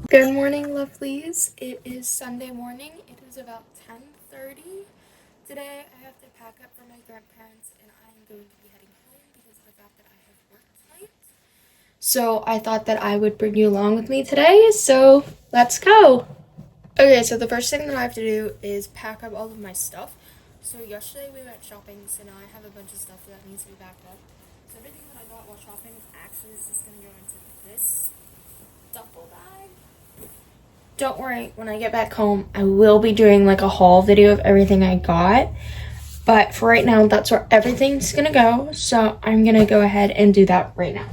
Good morning, lovelies. It is Sunday morning. It is about 10:30. Today I have to pack up for my grandparents and I am going to be heading home because of the fact that I have work tonight. So I thought that I would bring you along with me today, so let's go. Okay, so the first thing that I have to do is pack up all of my stuff. So yesterday we went shopping, so now I have a bunch of stuff that needs to be backed up. So everything that I got while shopping actually is just going to go into this duffel bag. Don't worry, when I get back home, I will be doing like a haul video of everything I got. But for right now, that's where everything's gonna go. So I'm gonna go ahead and do that right now.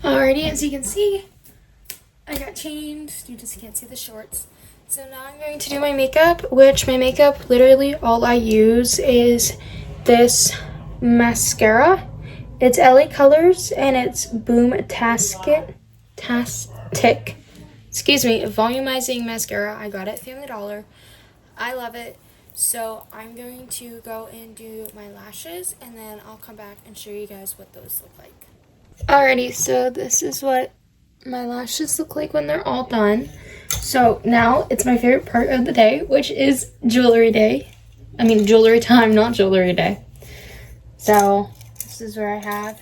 Alrighty, as you can see, I got changed. You just can't see the shorts. So now I'm going to do my makeup, which my makeup, literally all I use is this mascara. It's LA Colors and it's Boomtastic, excuse me, volumizing mascara. I got it at Family Dollar. I love it. So I'm going to go and do my lashes and then I'll come back and show you guys what those look like. Alrighty, so this is what my lashes look like when they're all done. So now it's my favorite part of the day, which is jewelry day. I mean jewelry time, not jewelry day. So this is where I have,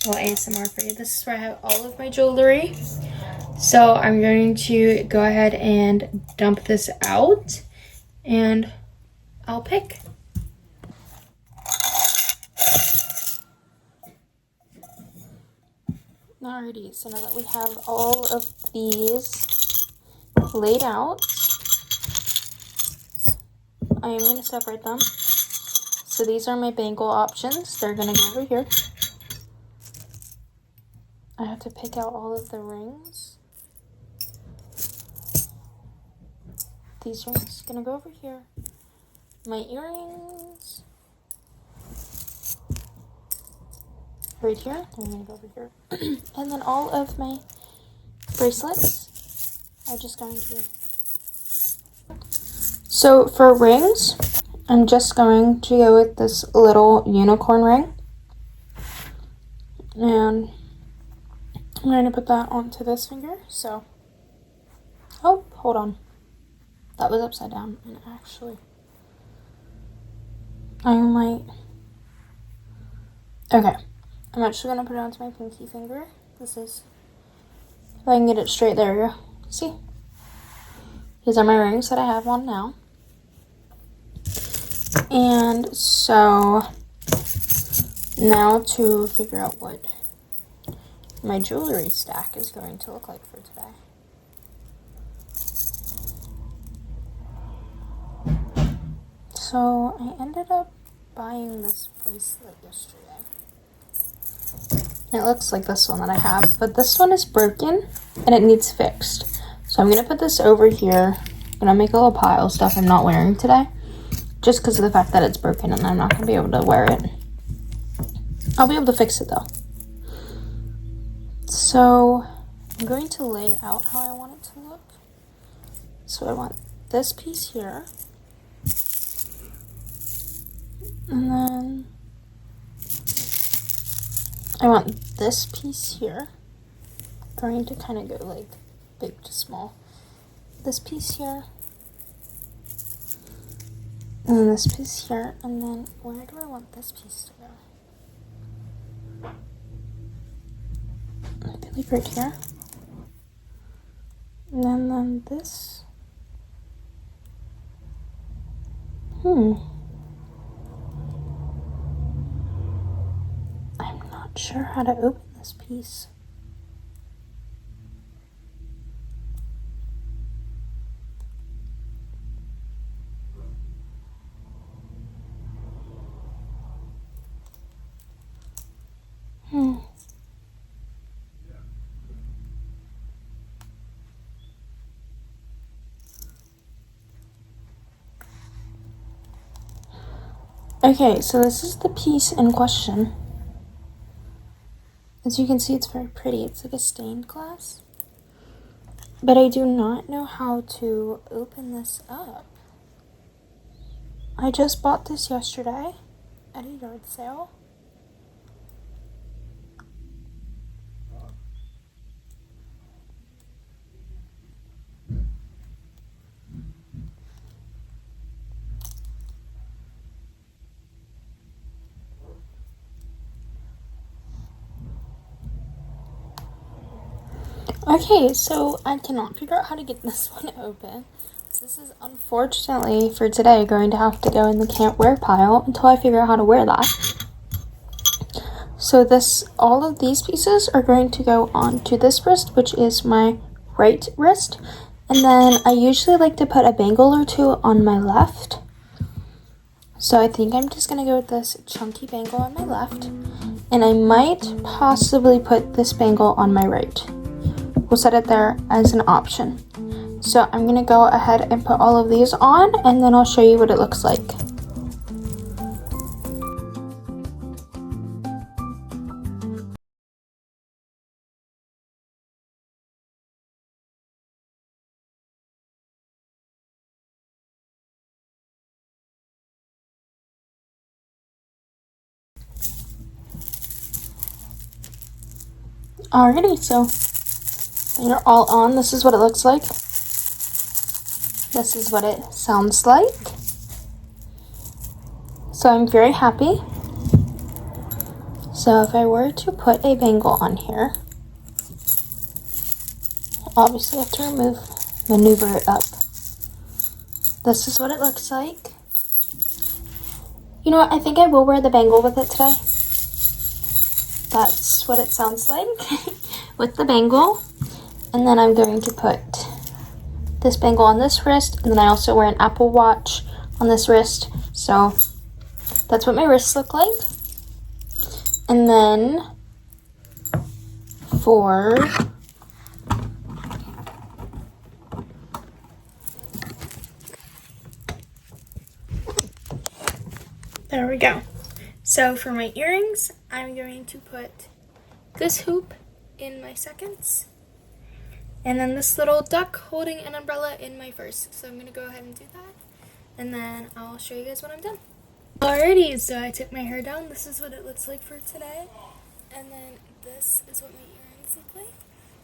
well, ASMR for you. This is where I have all of my jewelry. So I'm going to go ahead and dump this out and I'll pick. Alrighty, so now that we have all of these laid out, I am going to separate them. So these are my bangle options. They're going to go over here. I have to pick out all of the rings. These rings are going to go over here. My earrings. Right here. They're going to go over here. And then all of my bracelets are just going to... So for rings, I'm just going to go with this little unicorn ring. And I'm going to put that onto this finger. So, oh, hold on. That was upside down. And actually, I might... Okay. I'm actually going to put it onto my pinky finger. This is... If I can get it straight, there we go. See? These are my rings that I have on now. And so now to figure out what my jewelry stack is going to look like for today. So I ended up buying this bracelet yesterday. It looks like this one that I have, but this one is broken and it needs fixed. So I'm going to put this over here. I'm going to make a little pile of stuff I'm not wearing today. Just because of the fact that it's broken and I'm not going to be able to wear it. I'll be able to fix it though. So I'm going to lay out how I want it to look. So I want this piece here. And then I want this piece here. I'm going to kind of go like big to small. This piece here. And then this piece here, and then where do I want this piece to go? I believe right here. And then this. I'm not sure how to open this piece. Okay, so this is the piece in question. As you can see, it's very pretty. It's like a stained glass. But I do not know how to open this up. I just bought this yesterday at a yard sale. Okay, so I cannot figure out how to get this one open. This is unfortunately for today going to have to go in the can't wear pile until I figure out how to wear that. So all of these pieces are going to go onto this wrist, which is my right wrist. And then I usually like to put a bangle or two on my left. So I think I'm just going to go with this chunky bangle on my left. And I might possibly put this bangle on my right. We'll set it there as an option. So I'm going to go ahead and put all of these on, and then I'll show you what it looks like. Alrighty, so they're all on. This is what it looks like. This is what it sounds like. So I'm very happy. So if I were to put a bangle on here, obviously I have to maneuver it up. This is what it looks like. You know what, I think I will wear the bangle with it today. That's what it sounds like with the bangle. And then I'm going to put this bangle on this wrist, and then I also wear an Apple Watch on this wrist. So that's what my wrists look like. And then there we go. So for my earrings, I'm going to put this hoop in my seconds, and then this little duck holding an umbrella in my first. So I'm going to go ahead and do that, and then I'll show you guys when I'm done. Alrighty, so I took my hair down. This is what it looks like for today, and then this is what my earrings look like.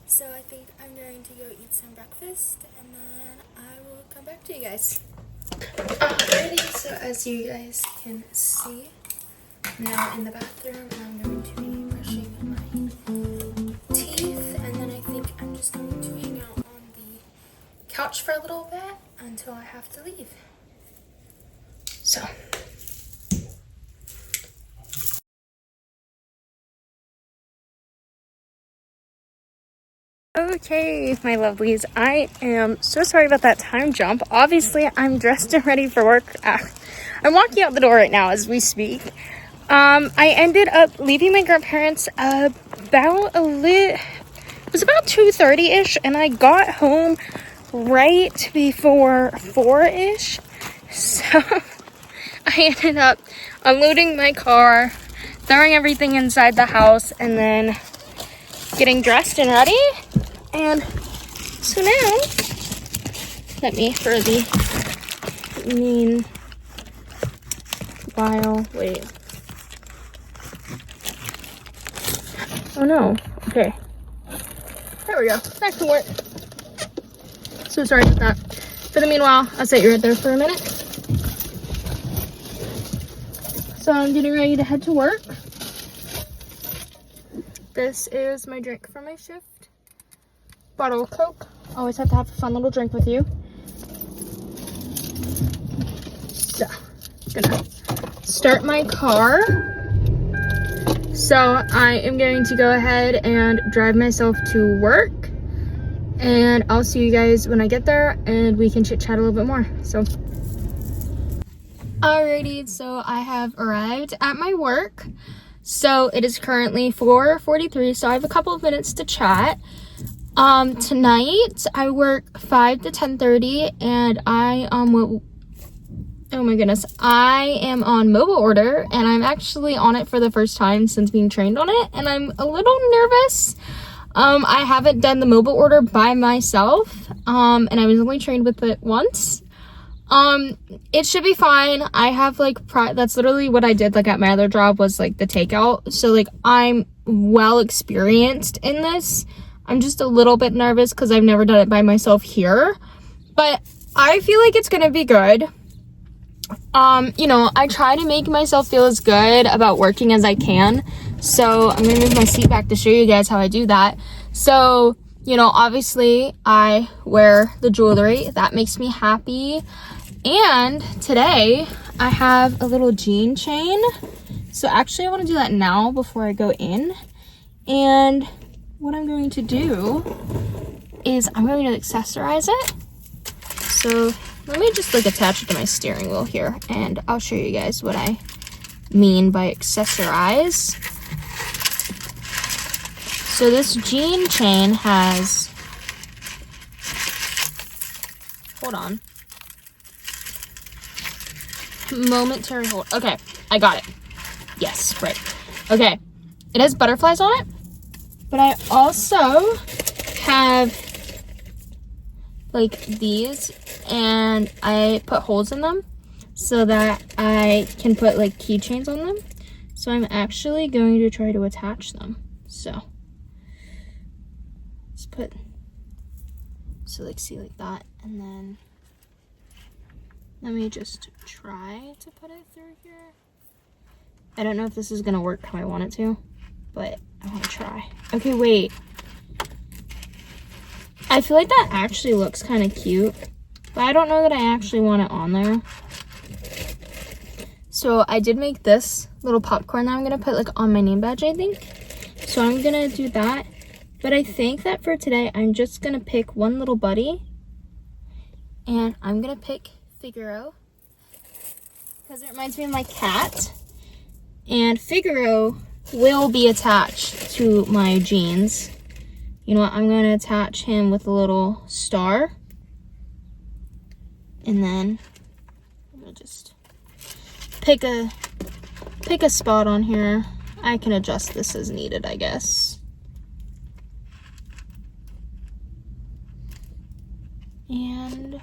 So I think I'm going to go eat some breakfast, and then I will come back to you guys. Alrighty, so as you guys can see, I'm now in the bathroom, and I'm going to be brushing my teeth, and then I think I'm just going to hang out on the couch for a little bit until I have to leave. So. Okay, my lovelies, I am so sorry about that time jump. Obviously, I'm dressed and ready for work. I'm walking out the door right now as we speak. I ended up leaving my grandparents about 2:30-ish, and I got home right before 4-ish. So I ended up unloading my car, throwing everything inside the house, and then getting dressed and ready. And so now, for the meanwhile, wait. Oh no, okay. There we go, back to work. So sorry about that. For the meanwhile, I'll set you right there for a minute. So I'm getting ready to head to work. This is my drink for my shift. Bottle of Coke. Always have to have a fun little drink with you. So, gonna start my car. So I am going to go ahead and drive myself to work, and I'll see you guys when I get there, and we can chit chat a little bit more. So alrighty, so I have arrived at my work. So it is currently 4:43, so I have a couple of minutes to chat. Tonight I work 5 to 10:30, and oh my goodness, I am on mobile order, and I'm actually on it for the first time since being trained on it, and I'm a little nervous. I haven't done the mobile order by myself, and I was only trained with it once. It should be fine. I have like that's literally what I did like at my other job, was like the takeout. So like I'm well experienced in this. I'm just a little bit nervous because I've never done it by myself here, but I feel like it's gonna be good. You know, I try to make myself feel as good about working as I can. So I'm gonna move my seat back to show you guys how I do that. So, you know, obviously I wear the jewelry. That makes me happy. And today I have a little jean chain. So actually I want to do that now before I go in. And what I'm going to do is I'm going to accessorize it. So let me just like attach it to my steering wheel here, and I'll show you guys what I mean by accessorize. So this jean chain has, hold on, momentary hold. Okay, I got it. Yes, right. Okay, it has butterflies on it, but I also have like these, and I put holes in them so that I can put like keychains on them. So I'm actually going to try to attach them. So let's put, so like see like that, and then let me just try to put it through here. I don't know if this is gonna work how I want it to, but I want to try. Okay, wait. I feel like that actually looks kind of cute, but I don't know that I actually want it on there. So I did make this little popcorn that I'm gonna put like on my name badge, I think. So I'm gonna do that. But I think that for today, I'm just gonna pick one little buddy, and I'm gonna pick Figaro because it reminds me of my cat. And Figaro will be attached to my jeans. You know what, I'm gonna attach him with a little star. And then I'm gonna just pick a spot on here. I can adjust this as needed, I guess. And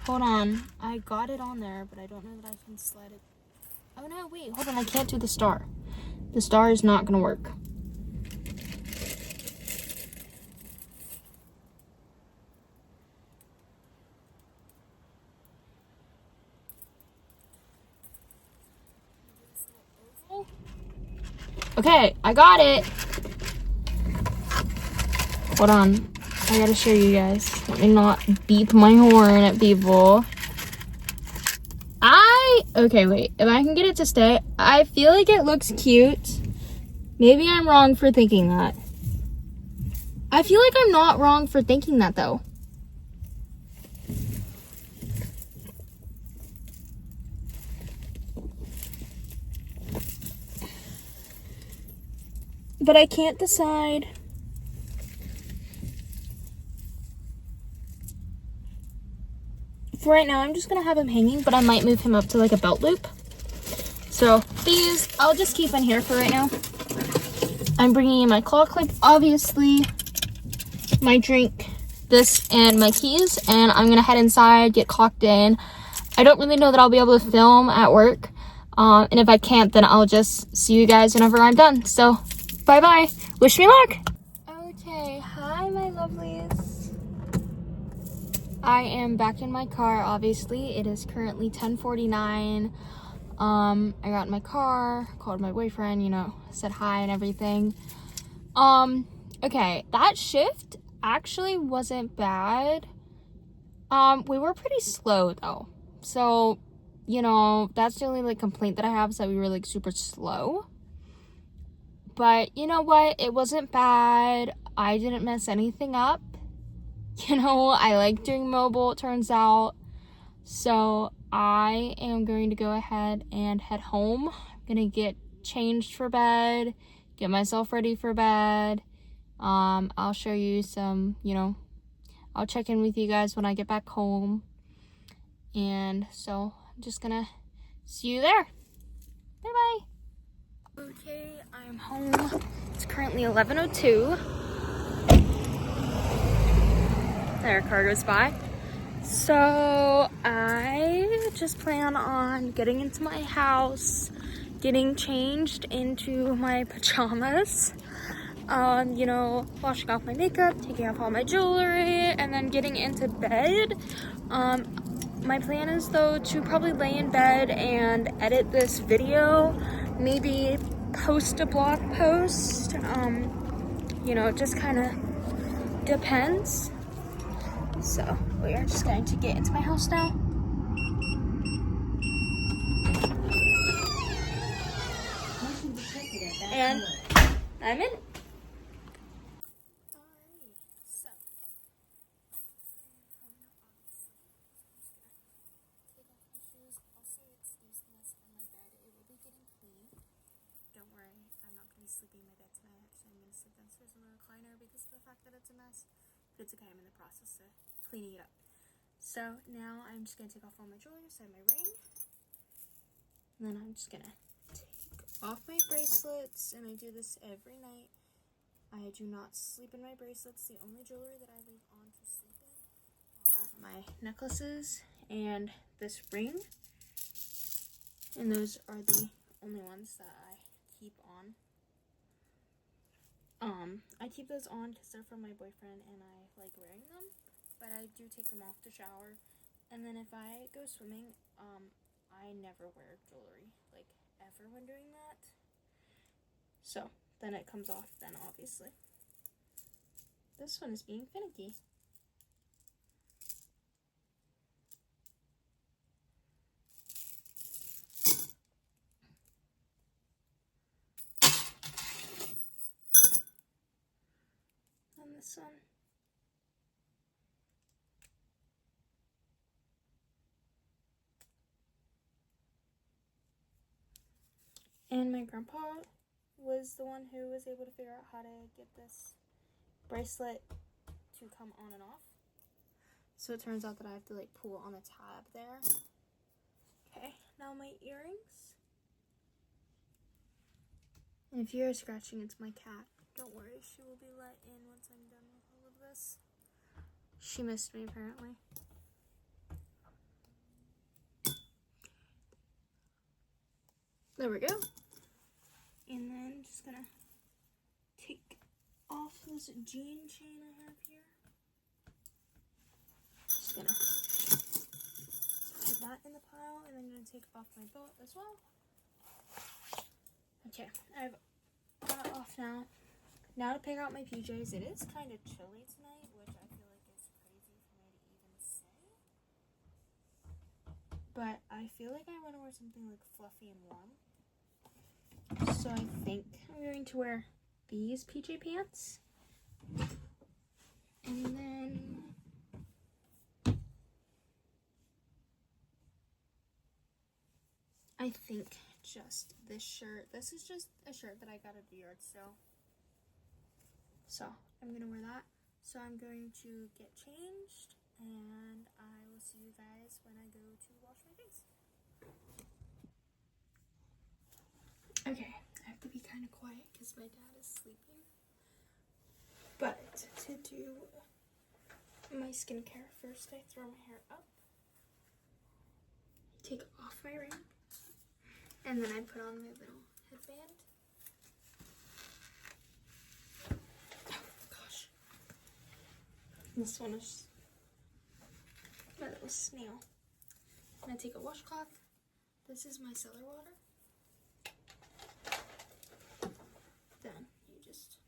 hold on, I got it on there, but I don't know that I can slide it. Oh no, wait, hold on, I can't do the star. The star is not gonna work. Okay, I got it. Hold on, I gotta show you guys. Let me not beep my horn at people. Okay, wait, if I can get it to stay, I feel like it looks cute. Maybe I'm wrong for thinking that. I feel like I'm not wrong for thinking that though. But I can't decide. For right now, I'm just gonna have him hanging, but I might move him up to like a belt loop. So these, I'll just keep in here for right now. I'm bringing in my claw clip, obviously, my drink, this, and my keys, and I'm gonna head inside, get clocked in. I don't really know that I'll be able to film at work, and if I can't, then I'll just see you guys whenever I'm done. So bye-bye. Wish me luck. Okay, hi my lovelies. I am back in my car, obviously. It is currently 10:49. I got in my car, called my boyfriend, you know, said hi and everything. Okay, that shift actually wasn't bad. We were pretty slow though. So, you know, that's the only like complaint that I have, is that we were like super slow. But you know what? It wasn't bad. I didn't mess anything up. You know, I like doing mobile, it turns out. So I am going to go ahead and head home. I'm gonna get changed for bed, get myself ready for bed. I'll show you some, you know, I'll check in with you guys when I get back home. And so I'm just gonna see you there. Bye-bye. Okay, I'm home. It's currently 11:02. There, car goes by. So I just plan on getting into my house, getting changed into my pajamas, you know, washing off my makeup, taking off all my jewelry, and then getting into bed. My plan is though to probably lay in bed and edit this video, maybe post a blog post. You know, it just kind of depends. So we are just going to get into my house now. And I'm in. Alright, so take off my shoes. Also, excuse the mess on my bed. It will be getting clean. Don't worry, I'm not going to be sleeping in my bed tonight. Actually, I'm going to sleep downstairs in the recliner because of the fact that it's a mess. But it's okay, I'm in the process of cleaning it up. So now I'm just going to take off all my jewelry, so I have my ring. And then I'm just going to take off my bracelets, and I do this every night. I do not sleep in my bracelets. The only jewelry that I leave on to sleep in are my necklaces and this ring. And those are the only ones that I keep on. I keep those on because they're from my boyfriend and I like wearing them. But I do take them off to shower. And then if I go swimming, I never wear jewelry, like, ever when doing that. So, then it comes off then, obviously. This one is being finicky. And this one. And my grandpa was the one who was able to figure out how to get this bracelet to come on and off. So it turns out that I have to like pull on the tab there. Okay, now my earrings. And if you hear scratching, it's my cat. Don't worry, she will be let in once I'm done with all of this. She missed me apparently. There we go. And then I'm just gonna take off this jean chain I have here. Just gonna put that in the pile, and then I'm gonna take off my belt as well. Okay, I've got it off now. Now to pick out my PJs. It is kind of chilly tonight, which I feel like is crazy for me to even say. But I feel like I want to wear something like fluffy and warm. So I think I'm going to wear these PJ pants. And then I think just this shirt. This is just a shirt that I got at the yard sale. So I'm going to wear that. So I'm going to get changed, and I will see you guys when I go to wash my face. Okay, I have to be kind of quiet because my dad is sleeping. But to do my skincare first, I throw my hair up, take off my ring, and then I put on my little headband. Oh gosh. This one is my little snail. And I take a washcloth. This is my cellar water. Then you just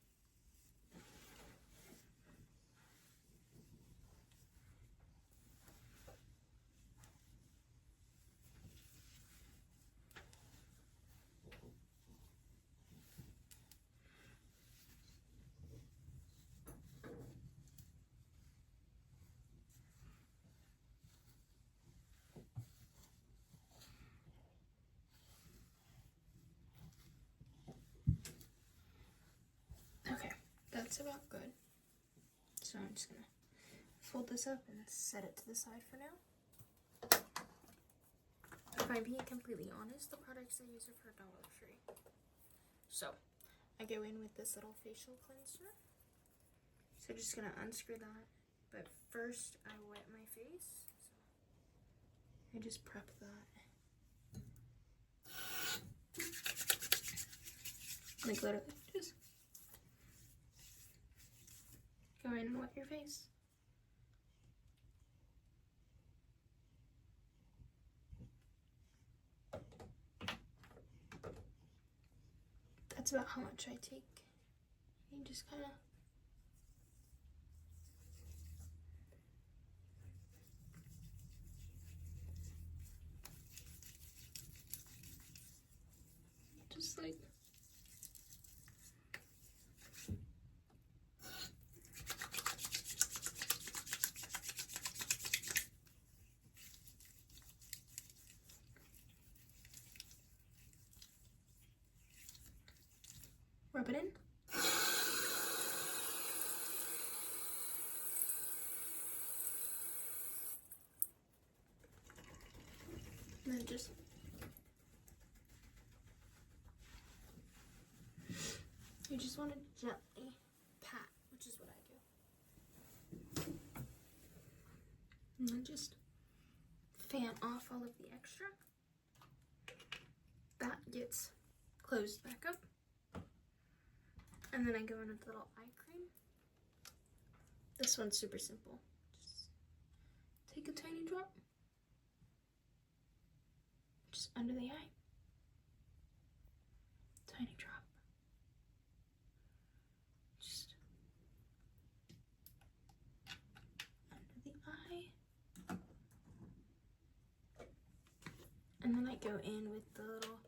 that's about good. So I'm just gonna fold this up and set it to the side for now. If I'm being completely honest, the products I use are for Dollar Tree. So I go in with this little facial cleanser. So just gonna unscrew that. But first I wet my face. I just prep that. Like literally just go in and wet your face. That's about how much I take. You just kind of just like rub it in. And then just you just want to gently pat, which is what I do. And then just fan off all of the extra. That gets closed back up. And then I go in with a little eye cream. This one's super simple. Just take a tiny drop. Just under the eye. Tiny drop. Just under the eye. And then I go in with the little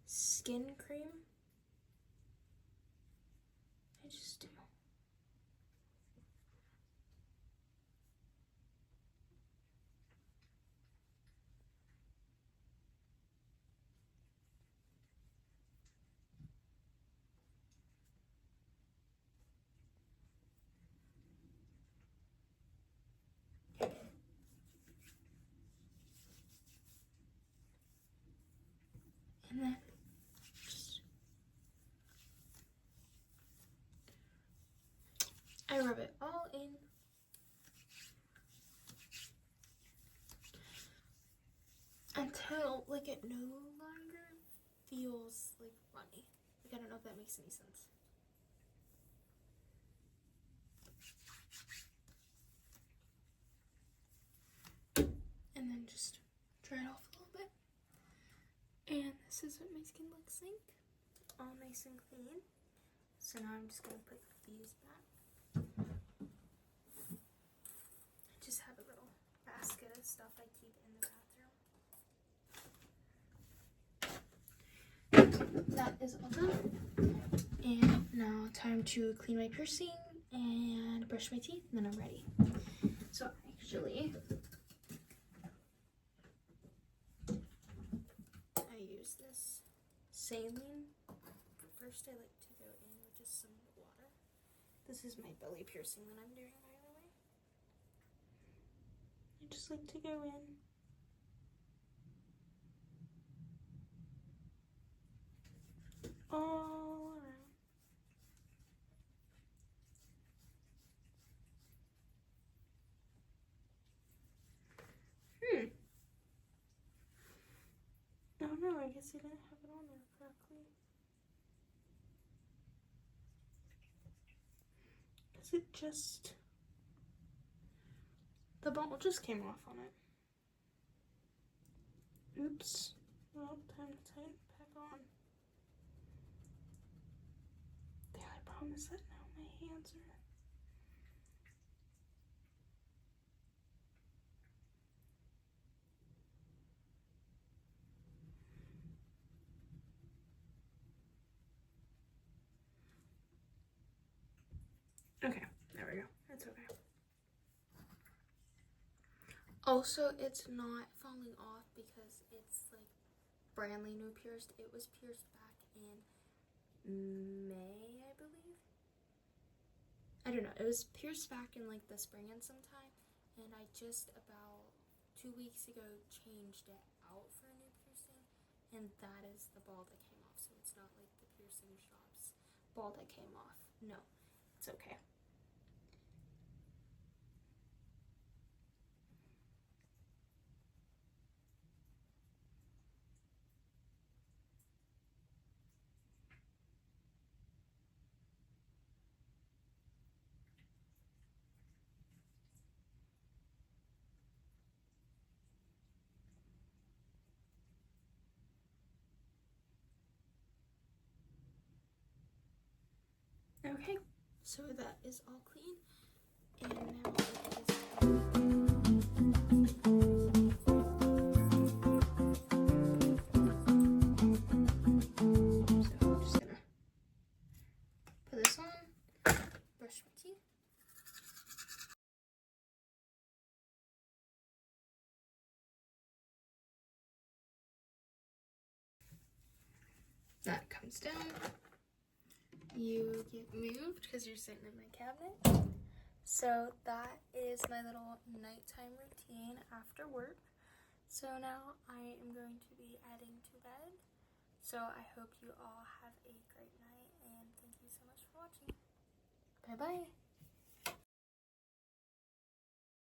skin cream. I just do. And then just I rub it all in. Until like it no longer feels like runny. Like I don't know if that makes any sense. And then just dry it off a little bit. And this is what my skin looks like. All nice and clean. So now I'm just gonna put these back. I just have a little basket of stuff I keep in the bathroom. That is all done. And now time to clean my piercing and brush my teeth, and then I'm ready. So actually, I use this saline. But first I like to go in with just some water. This is my belly piercing that I'm doing, by the way. I just like to go in. All around. Oh no, I guess I didn't have it on there correctly. Is it just... The ball just came off on it. Oops. Well, time to tie it back on. The only problem is that now my hands are... Okay, there we go. That's okay. Also, it's not falling off because it's like brandly new pierced. It was pierced back in May, I believe. I don't know. It was pierced back in like the spring and sometime, and I just about 2 weeks ago changed it out for a new piercing, and that is the ball that came off. So it's not like the piercing shop's ball that came off. No, it's okay. Okay, so that is all clean. And now so I'm just gonna put this on, brush my teeth. That comes down. You get moved because you're sitting in my cabinet. So that is my little nighttime routine after work. So now I am going to be heading to bed. So I hope you all have a great night and thank you so much for watching. Bye bye.